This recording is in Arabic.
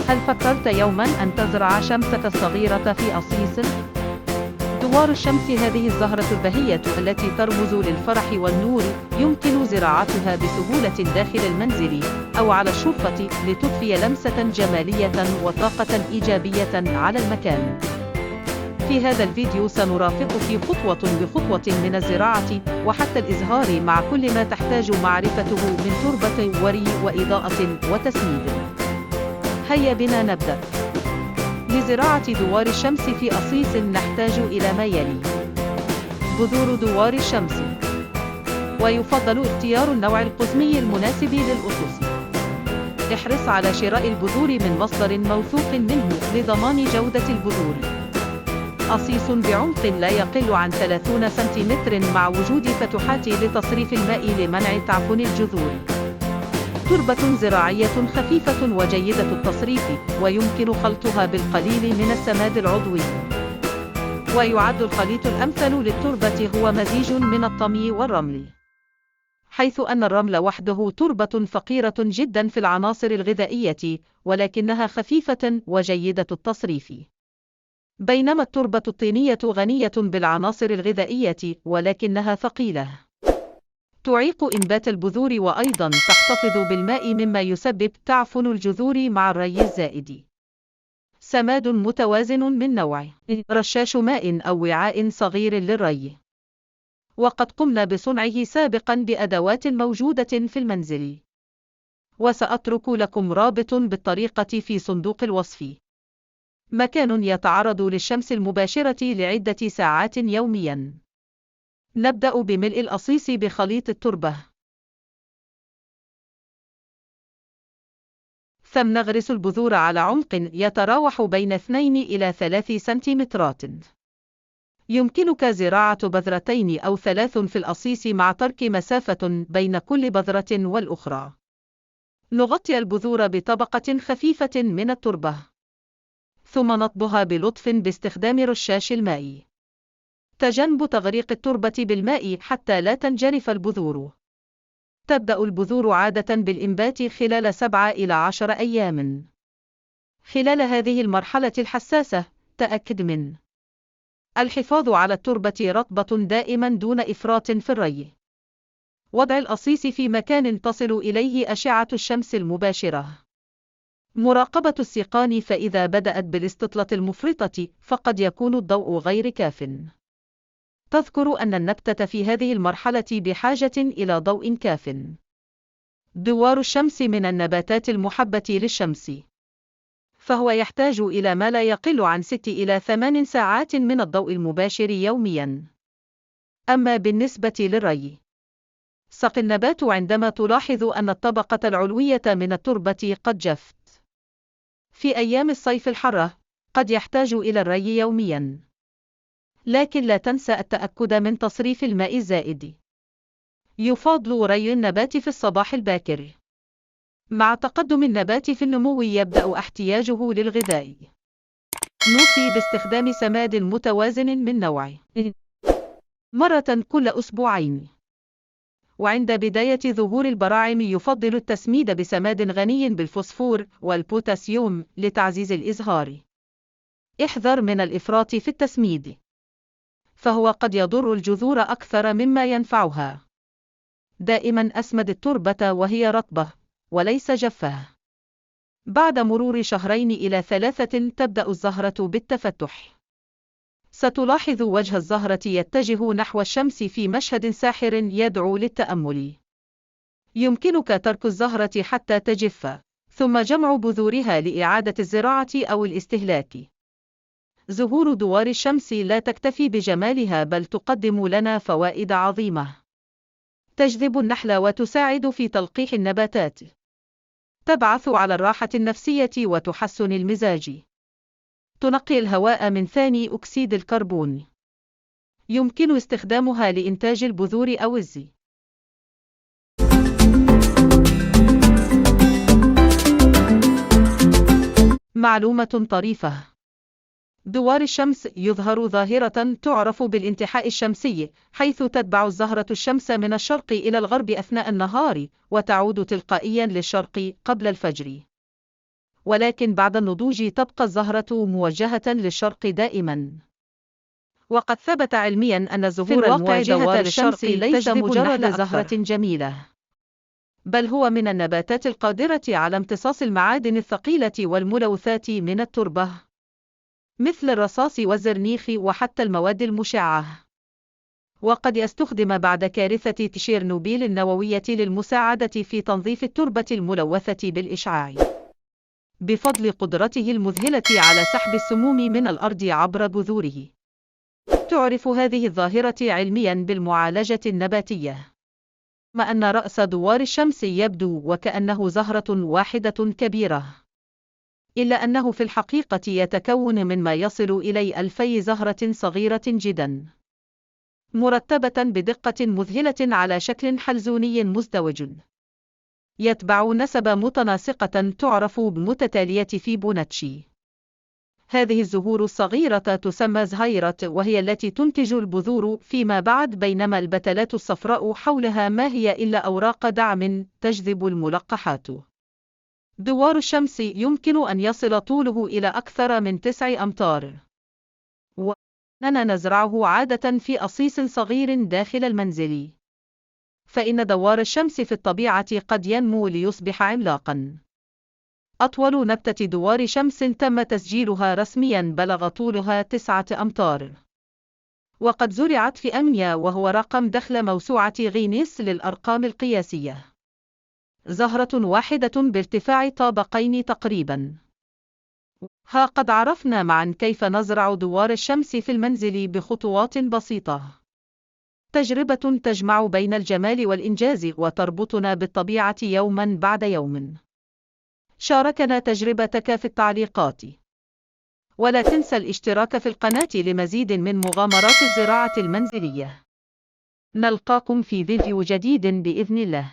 هل فكرت يوما أن تزرع شمسك الصغيرة في أصيص؟ دوار الشمس هذه الزهرة البهية التي ترمز للفرح والنور يمكن زراعتها بسهولة داخل المنزل أو على الشرفة لتضفي لمسة جمالية وطاقة إيجابية على المكان. في هذا الفيديو سنرافقك خطوة بخطوة من الزراعة وحتى الإزهار مع كل ما تحتاج معرفته من تربة وري وإضاءة وتسميد. هيا بنا نبدأ. لزراعة دوار الشمس في أصيص نحتاج إلى ما يلي: بذور دوار الشمس، ويفضل اختيار النوع القزمي المناسب للأصوص. احرص على شراء البذور من مصدر موثوق منه لضمان جودة البذور. أصيص بعمق لا يقل عن 30 سنتيمتر مع وجود فتحات لتصريف الماء لمنع تعفن الجذور. تربة زراعية خفيفة وجيدة التصريف، ويمكن خلطها بالقليل من السماد العضوي. ويعد الخليط الأمثل للتربة هو مزيج من الطمي والرمل، حيث أن الرمل وحده تربة فقيرة جدا في العناصر الغذائية، ولكنها خفيفة وجيدة التصريف. بينما التربة الطينية غنية بالعناصر الغذائية ولكنها ثقيلة، تعيق إنبات البذور وأيضا تحتفظ بالماء مما يسبب تعفن الجذور مع الري الزائد. سماد متوازن من نوع رشاش ماء أو وعاء صغير للري، وقد قمنا بصنعه سابقا بأدوات موجودة في المنزل، وسأترك لكم رابط بالطريقة في صندوق الوصف. مكان يتعرض للشمس المباشرة لعدة ساعات يوميا. نبدأ بملء الأصيص بخليط التربة، ثم نغرس البذور على عمق يتراوح بين 2 إلى 3 سنتيمترات. يمكنك زراعة بذرتين أو 3 في الأصيص مع ترك مسافة بين كل بذرة والأخرى. نغطي البذور بطبقة خفيفة من التربة، ثم نطبها بلطف باستخدام رشاش الماء. تجنب تغريق التربة بالماء حتى لا تنجرف البذور. تبدأ البذور عادة بالإنبات خلال 7 إلى 10 أيام. خلال هذه المرحلة الحساسة، تأكد من الحفاظ على التربة رطبة دائما دون إفراط في الري. وضع الأصيص في مكان تصل إليه أشعة الشمس المباشرة. مراقبة السيقان، فإذا بدأت بالاستطلة المفرطة فقد يكون الضوء غير كاف. تذكر أن النبتة في هذه المرحلة بحاجة إلى ضوء كاف. دوار الشمس من النباتات المحبة للشمس، فهو يحتاج إلى ما لا يقل عن 6 إلى 8 ساعات من الضوء المباشر يوميا. أما بالنسبة للري، سق النبات عندما تلاحظ أن الطبقة العلوية من التربة قد جفت. في أيام الصيف الحارة قد يحتاج إلى الري يوميا، لكن لا تنسى التأكد من تصريف الماء الزائد. يفضل ري النبات في الصباح الباكر. مع تقدم النبات في النمو يبدأ احتياجه للغذاء. نوصي باستخدام سماد متوازن من نوع مرة كل أسبوعين. وعند بداية ظهور البراعم يفضل التسميد بسماد غني بالفوسفور والبوتاسيوم لتعزيز الإزهار. احذر من الإفراط في التسميد، فهو قد يضر الجذور أكثر مما ينفعها. دائما أسمد التربة وهي رطبة وليس جافة. بعد مرور 2 إلى 3 تبدأ الزهرة بالتفتح. ستلاحظ وجه الزهرة يتجه نحو الشمس في مشهد ساحر يدعو للتأمل. يمكنك ترك الزهرة حتى تجف، ثم جمع بذورها لإعادة الزراعة أو الاستهلاك. زهور دوار الشمس لا تكتفي بجمالها بل تقدم لنا فوائد عظيمة. تجذب النحل وتساعد في تلقيح النباتات. تبعث على الراحة النفسية وتحسن المزاج. تنقي الهواء من ثاني أكسيد الكربون. يمكن استخدامها لإنتاج البذور أو الزي. معلومة طريفة: دوار الشمس يظهر ظاهرة تعرف بالانتحاء الشمسي، حيث تتبع الزهرة الشمس من الشرق إلى الغرب أثناء النهار، وتعود تلقائيا للشرق قبل الفجر. ولكن بعد النضوج تبقى الزهرة موجهة للشرق دائما. وقد ثبت علميا أن الزهور الموجهة للشرق ليس مجرد زهرة جميلة، بل هو من النباتات القادرة على امتصاص المعادن الثقيلة والملوثات من التربة، مثل الرصاص والزرنيخ وحتى المواد المشعة. وقد يستخدم بعد كارثة تشيرنوبيل النووية للمساعدة في تنظيف التربة الملوثة بالإشعاع، بفضل قدرته المذهلة على سحب السموم من الأرض عبر بذوره. تعرف هذه الظاهرة علميا بالمعالجة النباتية. ما أن رأس دوار الشمس يبدو وكأنه زهرة واحدة كبيرة، إلا أنه في الحقيقة يتكون من ما يصل إلى 2000 زهرة صغيرة جدا، مرتبة بدقة مذهلة على شكل حلزوني مزدوج، يتبع نسبة متناسقة تعرف بمتتالية فيبوناتشي. هذه الزهور الصغيرة تسمى زهيرة، وهي التي تنتج البذور فيما بعد، بينما البتلات الصفراء حولها ما هي إلا أوراق دعم تجذب الملقحات. دوار الشمس يمكن أن يصل طوله إلى أكثر من 9 أمتار، وأننا نزرعه عادة في أصيص صغير داخل المنزل، فإن دوار الشمس في الطبيعة قد ينمو ليصبح عملاقا. أطول نبتة دوار شمس تم تسجيلها رسميا بلغ طولها 9 أمتار، وقد زرعت في أمنيا، وهو رقم دخل موسوعة غينيس للأرقام القياسية. زهرة واحدة بارتفاع طابقين تقريبا. ها قد عرفنا معا كيف نزرع دوار الشمس في المنزل بخطوات بسيطة، تجربة تجمع بين الجمال والإنجاز وتربطنا بالطبيعة يوما بعد يوم. شاركنا تجربتك في التعليقات، ولا تنسى الاشتراك في القناة لمزيد من مغامرات الزراعة المنزلية. نلقاكم في فيديو جديد بإذن الله.